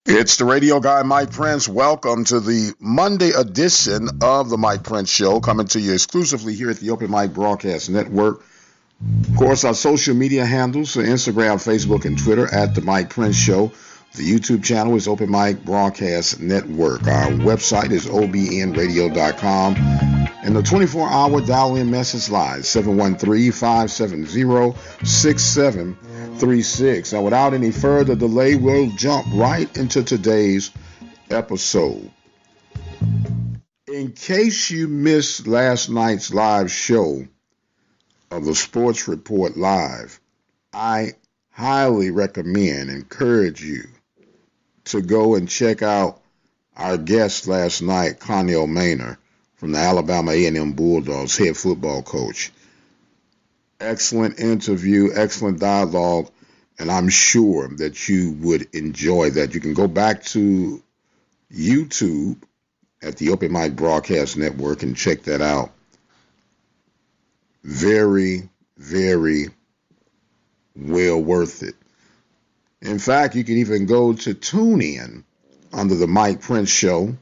It's the radio guy, Mike Prince. Welcome to the Monday edition of the Mike Prince Show, coming to you exclusively here at the Open Mic Broadcast Network. Of course, our social media handles are Instagram, Facebook, and Twitter at the Mike Prince Show. The YouTube channel is Open Mic Broadcast Network. Our website is obnradio.com. And the 24-hour dial-in message line, 713-570-6736. Now, without any further delay, we'll jump right into today's episode. In case you missed last night's live show of the Sports Report Live, I highly encourage you to go and check out our guest last night, Connell Maynor, from the Alabama A&M Bulldogs, head football coach. Excellent interview, excellent dialogue, and I'm sure that you would enjoy that. You can go back to YouTube at the Open Mic Broadcast Network and check that out. Very, very well worth it. In fact, you can even go to TuneIn under the Mike Prince Show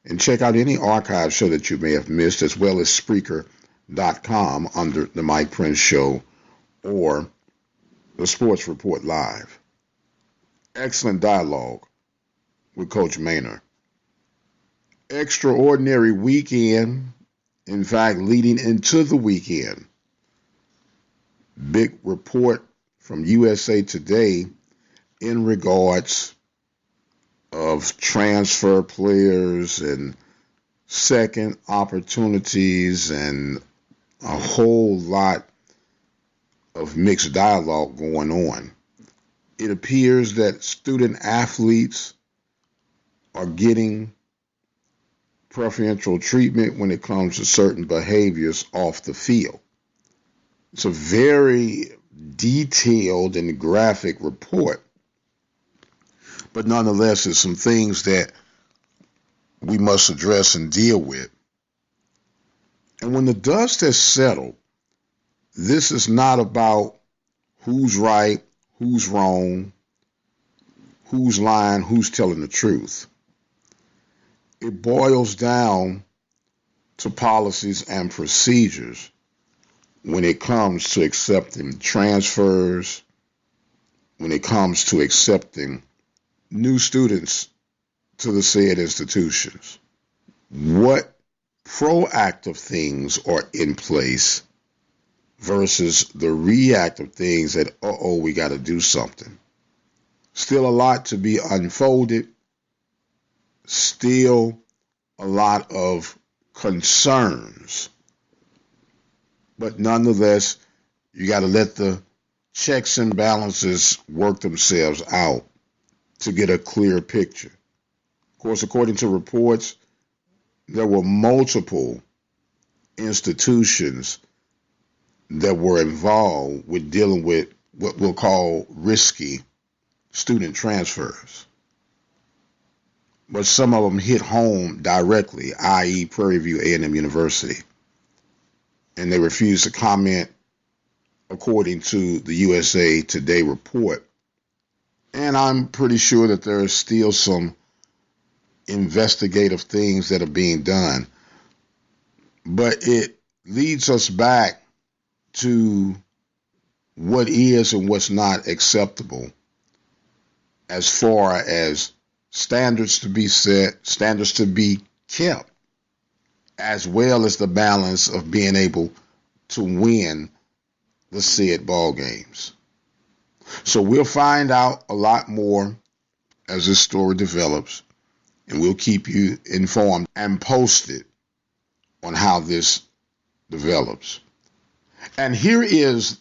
and check out any archive show that you may have missed, as well as Spreaker.com under the Mike Prince Show or the Sports Report Live. Excellent dialogue with Coach Maynor. Extraordinary weekend, in fact, leading into the weekend. Big report from USA Today in regards of transfer players and second opportunities and a whole lot of mixed dialogue going on. It appears that student athletes are getting preferential treatment when it comes to certain behaviors off the field. It's a very detailed and graphic report. But nonetheless, there's some things that we must address and deal with. And when the dust has settled, this is not about who's right, who's wrong, who's lying, who's telling the truth. It boils down to policies and procedures when it comes to accepting transfers, when it comes to accepting new students to the said institutions. What proactive things are in place versus the reactive things that, we got to do something. Still a lot to be unfolded. Still a lot of concerns. But nonetheless, you got to let the checks and balances work themselves out to get a clear picture. Of course, according to reports, there were multiple institutions that were involved with dealing with what we'll call risky student transfers. But some of them hit home directly, i.e. Prairie View A&M University. And they refused to comment according to the USA Today report. And I'm pretty sure that there are still some investigative things that are being done. But it leads us back to what is and what's not acceptable as far as standards to be set, standards to be kept, as well as the balance of being able to win the said ball games. So we'll find out a lot more as this story develops, and we'll keep you informed and posted on how this develops. And here is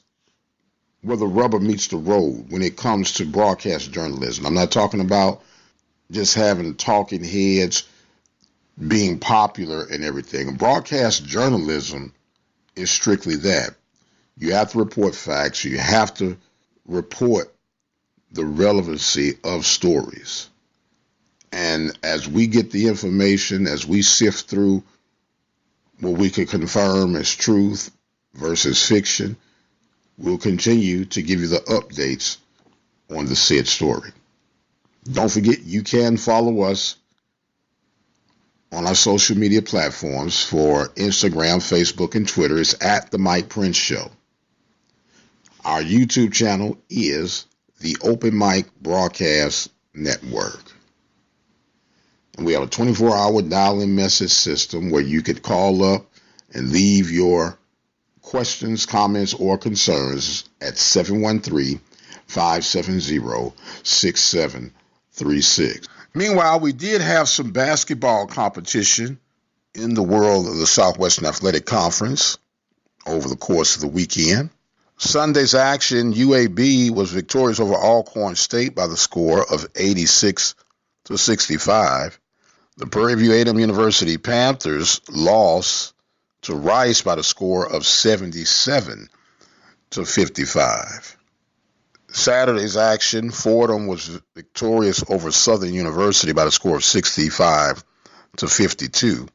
where the rubber meets the road when it comes to broadcast journalism. I'm not talking about just having talking heads being popular and everything. Broadcast journalism is strictly that. You have to report facts. You have to report the relevancy of stories. And as we get the information, as we sift through what we could confirm as truth versus fiction, we'll continue to give you the updates on the said story. Don't forget, you can follow us on our social media platforms for Instagram, Facebook, and Twitter. It's at The Mike Prince Show. Our YouTube channel is the Open Mic Broadcast Network. And we have a 24-hour dial-in message system where you could call up and leave your questions, comments, or concerns at 713-570-6736. Meanwhile, we did have some basketball competition in the world of the Southwestern Athletic Conference over the course of the weekend. Sunday's action, UAB was victorious over Alcorn State by the score of 86-65. The Prairie View A&M University Panthers lost to Rice by the score of 77-55. Saturday's action, Fordham was victorious over Southern University by the score of 65-52.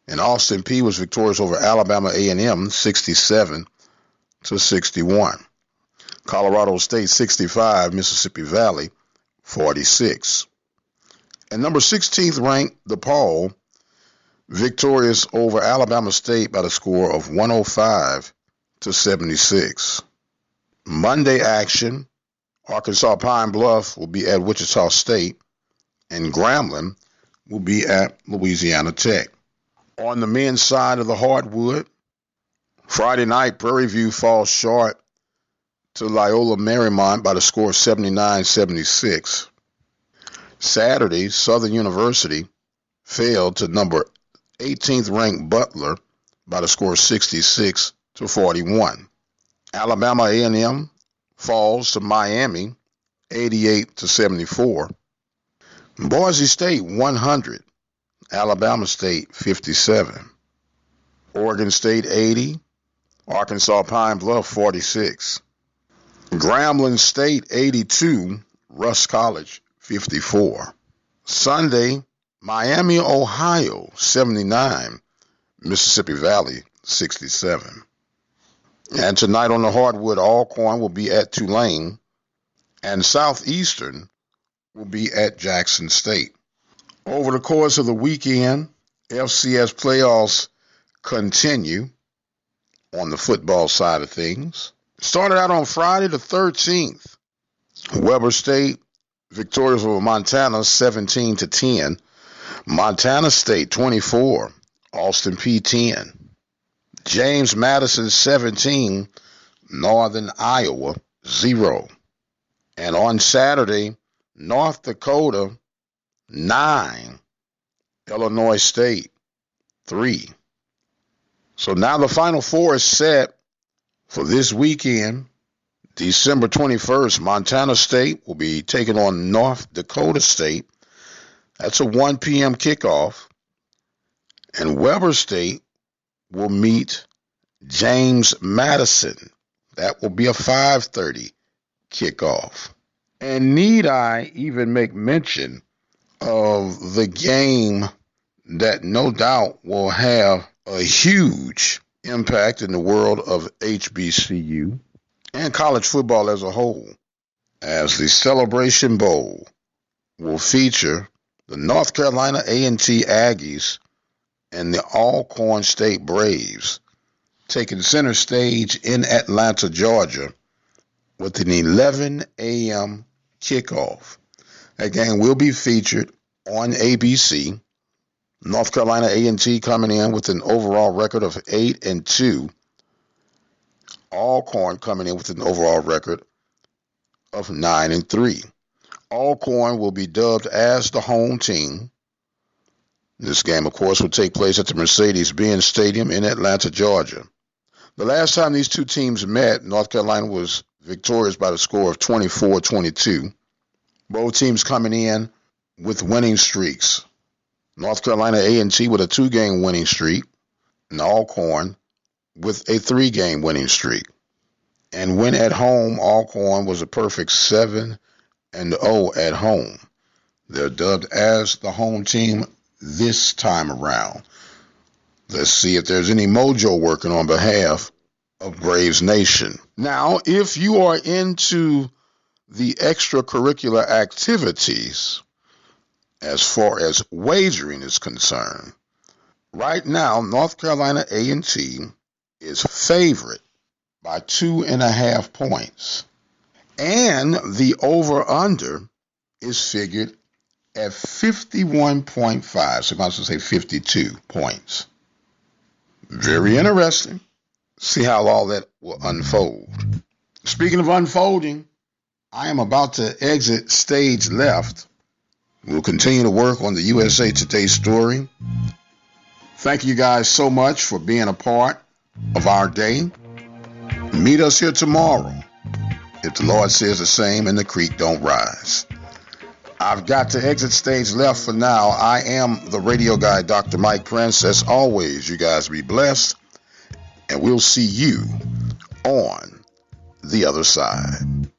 And Austin Peay was victorious over Alabama A&M 67-61. Colorado State 65, Mississippi Valley 46. And number 16th ranked DePaul victorious over Alabama State by the score of 105-76. Monday action, Arkansas Pine Bluff will be at Wichita State, and Grambling will be at Louisiana Tech. On the men's side of the hardwood, Friday night, Prairie View falls short to Loyola Marymount by the score of 79-76. Saturday, Southern University failed to number 18th ranked Butler by the score of 66-41. Alabama A&M falls to Miami 88-74. Boise State 100, Alabama State 57. Oregon State 80, Arkansas Pine Bluff 46. Grambling State 82, Rusk College 54. Sunday, Miami, Ohio 79, Mississippi Valley 67. And tonight on the hardwood, Alcorn will be at Tulane, and Southeastern will be at Jackson State. Over the course of the weekend, FCS playoffs continue on the football side of things. Started out on Friday the 13th. Weber State victorious over Montana 17-10. Montana State 24, Austin Peay 10. James Madison 17, Northern Iowa 0. And on Saturday, North Dakota 9, Illinois State 3. So now the Final Four is set for this weekend. December 21st, Montana State will be taking on North Dakota State. That's a 1 p.m. kickoff. And Weber State will meet James Madison. That will be a 5:30 kickoff. And need I even make mention of the game that no doubt will have a huge impact in the world of HBCU and college football as a whole, as the Celebration Bowl will feature the North Carolina A&T Aggies and the Alcorn State Braves taking center stage in Atlanta, Georgia, with an 11 a.m. kickoff. That game will be featured on ABC. North Carolina A&T coming in with an overall record of 8-2. Alcorn coming in with an overall record of 9-3. Alcorn will be dubbed as the home team. This game, of course, will take place at the Mercedes-Benz Stadium in Atlanta, Georgia. The last time these two teams met, North Carolina was victorious by the score of 24-22. Both teams coming in with winning streaks. North Carolina A&T with a 2-game winning streak, and Alcorn with a 3-game winning streak. And when at home, Alcorn was a perfect 7-0 at home. They're dubbed as the home team this time around. Let's see if there's any mojo working on behalf of Braves Nation. Now, if you are into the extracurricular activities as far as wagering is concerned, right now North Carolina A&T is favored by 2.5 points. And the over-under is figured at 51.5. So I should say 52 points. Very interesting. See how all that will unfold. Speaking of unfolding, I am about to exit stage left. We'll continue to work on the USA Today story. Thank you guys so much for being a part of our day. Meet us here tomorrow, if the Lord says the same and the creek don't rise. I've got to exit stage left for now. I am the radio guy, Dr. Mike Prince. As always, you guys be blessed, and we'll see you on the other side.